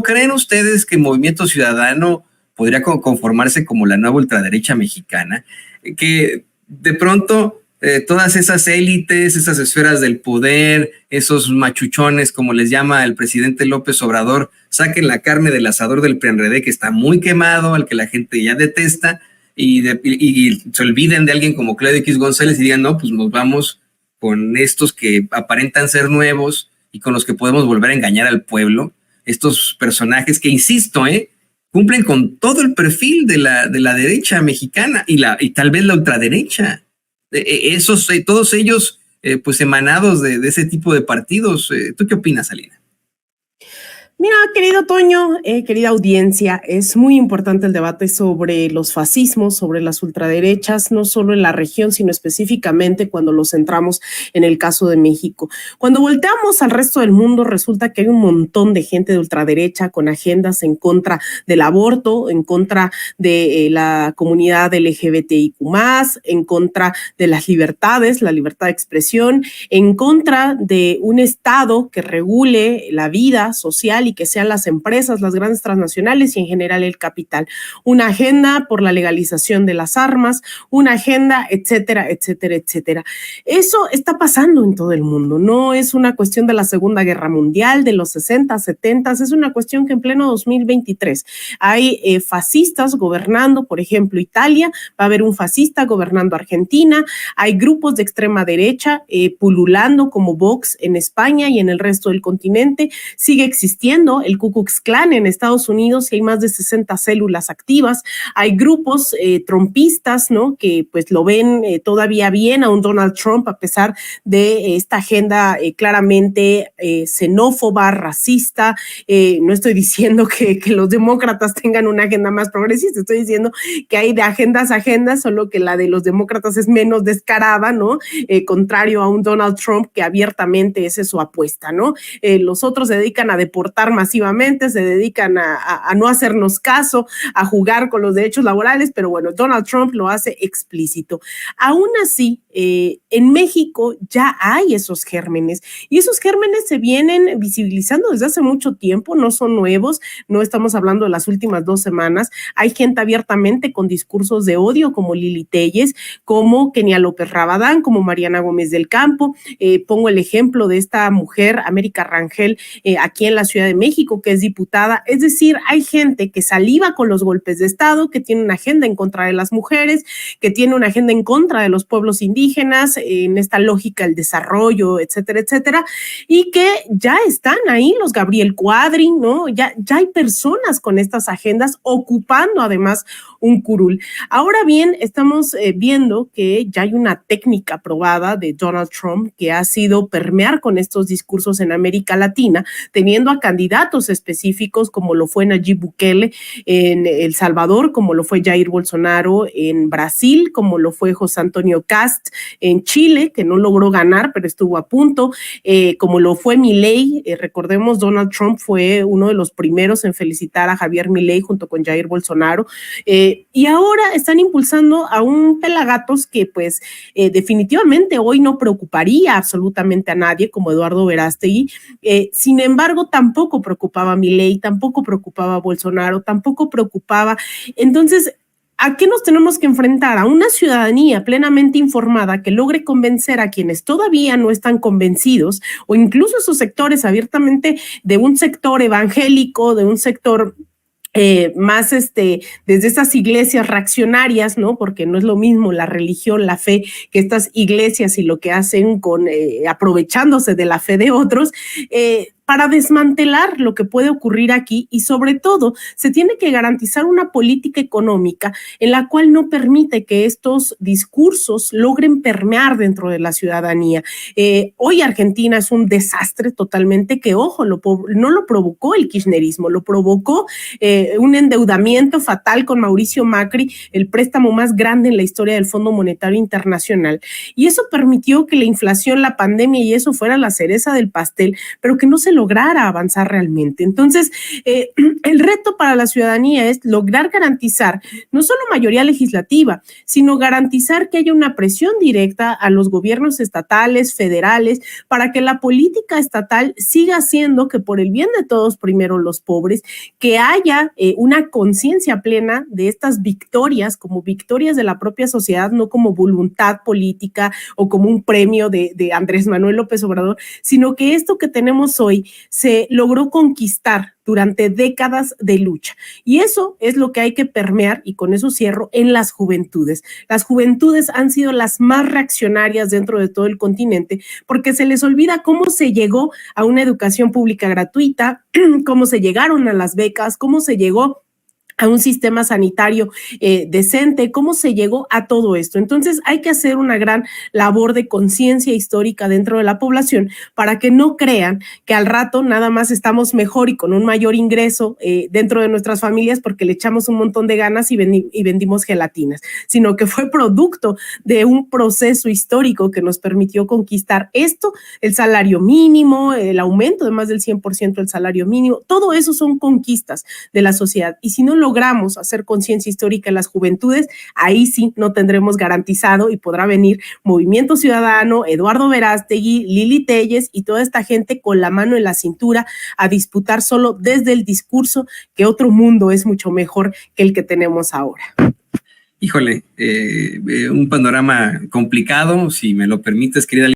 creen ustedes que Movimiento Ciudadano podría conformarse como la nueva ultraderecha mexicana? Que de pronto todas esas élites, esas esferas del poder, esos machuchones, como les llama el presidente López Obrador, saquen la carne del asador del PRI-PAN-PRD, que está muy quemado, al que la gente ya detesta, y se olviden de alguien como Claudio X González y digan, no, pues nos vamos con estos que aparentan ser nuevos y con los que podemos volver a engañar al pueblo. Estos personajes que, insisto, cumplen con todo el perfil de la derecha mexicana y tal vez la ultraderecha. Todos ellos, pues emanados de ese tipo de partidos. ¿Tú qué opinas, Alina? Mira, querido Toño, querida audiencia, es muy importante el debate sobre los fascismos, sobre las ultraderechas, no solo en la región, sino específicamente cuando lo centramos en el caso de México. Cuando volteamos al resto del mundo, resulta que hay un montón de gente de ultraderecha con agendas en contra del aborto, en contra de la comunidad LGBTIQ+, en contra de las libertades, la libertad de expresión, en contra de un Estado que regule la vida social y que sean las empresas, las grandes transnacionales y en general el capital. Una agenda por la legalización de las armas, una agenda, etcétera, etcétera, etcétera. Eso está pasando en todo el mundo. No es una cuestión de la Segunda Guerra Mundial, de los 60, 70, es una cuestión que en pleno 2023 hay fascistas gobernando, por ejemplo, Italia, va a haber un fascista gobernando Argentina, hay grupos de extrema derecha pululando como Vox en España y en el resto del continente, sigue existiendo el Ku Klux Klan en Estados Unidos y hay más de 60 células activas. Hay grupos trumpistas, ¿no? Que pues lo ven todavía bien a un Donald Trump a pesar de esta agenda claramente xenófoba, racista. No estoy diciendo que los demócratas tengan una agenda más progresista, estoy diciendo que hay de agendas a agendas, solo que la de los demócratas es menos descarada, ¿no? Contrario a un Donald Trump que abiertamente esa es su apuesta, ¿no? Los otros se dedican a deportar masivamente, se dedican a no hacernos caso, a jugar con los derechos laborales, pero bueno, Donald Trump lo hace explícito. Aún así, en México ya hay esos gérmenes y esos gérmenes se vienen visibilizando desde hace mucho tiempo, no son nuevos, no estamos hablando de las últimas 2 semanas, hay gente abiertamente con discursos de odio como Lili Téllez, como Kenia López Rabadán, como Mariana Gómez del Campo, pongo el ejemplo de esta mujer, América Rangel, aquí en la Ciudad de México, que es diputada, es decir, hay gente que saliva con los golpes de Estado, que tiene una agenda en contra de las mujeres, que tiene una agenda en contra de los pueblos indígenas, en esta lógica del desarrollo, etcétera, etcétera, y que ya están ahí los Gabriel Cuadri, ¿no? Ya hay personas con estas agendas ocupando además un curul. Ahora bien, estamos viendo que ya hay una técnica probada de Donald Trump que ha sido permear con estos discursos en América Latina, teniendo a candidatos específicos como lo fue Nayib Bukele en El Salvador, como lo fue Jair Bolsonaro en Brasil, como lo fue José Antonio Kast en Chile, que no logró ganar, pero estuvo a punto, como lo fue Milei. Recordemos, Donald Trump fue uno de los primeros en felicitar a Javier Milei junto con Jair Bolsonaro, y ahora están impulsando a un pelagatos que pues definitivamente hoy no preocuparía absolutamente a nadie, como Eduardo Verástegui. Sin embargo, tampoco preocupaba a Milei, tampoco preocupaba a Bolsonaro, tampoco preocupaba. Entonces, ¿a qué nos tenemos que enfrentar? A una ciudadanía plenamente informada que logre convencer a quienes todavía no están convencidos, o incluso esos sectores abiertamente de un sector evangélico, de un sector más desde esas iglesias reaccionarias, ¿no? Porque no es lo mismo la religión, la fe, que estas iglesias y lo que hacen con aprovechándose de la fe de otros, para desmantelar lo que puede ocurrir aquí y sobre todo se tiene que garantizar una política económica en la cual no permite que estos discursos logren permear dentro de la ciudadanía. Hoy Argentina es un desastre totalmente que, ojo, no lo provocó el kirchnerismo, lo provocó un endeudamiento fatal con Mauricio Macri, el préstamo más grande en la historia del Fondo Monetario Internacional, y eso permitió que la inflación, la pandemia y eso fuera la cereza del pastel, pero que no se lograr avanzar realmente. Entonces, el reto para la ciudadanía es lograr garantizar no solo mayoría legislativa, sino garantizar que haya una presión directa a los gobiernos estatales, federales, para que la política estatal siga haciendo que por el bien de todos, primero los pobres, que haya una conciencia plena de estas victorias como victorias de la propia sociedad, no como voluntad política o como un premio de Andrés Manuel López Obrador, sino que esto que tenemos hoy se logró conquistar durante décadas de lucha. Y eso es lo que hay que permear, y con eso cierro, en las juventudes. Las juventudes han sido las más reaccionarias dentro de todo el continente porque se les olvida cómo se llegó a una educación pública gratuita, cómo se llegaron a las becas, cómo se llegó a un sistema sanitario decente, cómo se llegó a todo esto. Entonces hay que hacer una gran labor de conciencia histórica dentro de la población para que no crean que al rato nada más estamos mejor y con un mayor ingreso dentro de nuestras familias porque le echamos un montón de ganas y vendimos gelatinas, sino que fue producto de un proceso histórico que nos permitió conquistar esto, el salario mínimo, el aumento de más del 100% del salario mínimo, todo eso son conquistas de la sociedad. Y si no logramos hacer conciencia histórica en las juventudes, ahí sí no tendremos garantizado y podrá venir Movimiento Ciudadano, Eduardo Verástegui, Lili Téllez y toda esta gente con la mano en la cintura a disputar solo desde el discurso que otro mundo es mucho mejor que el que tenemos ahora. Híjole, un panorama complicado, si me lo permites, querida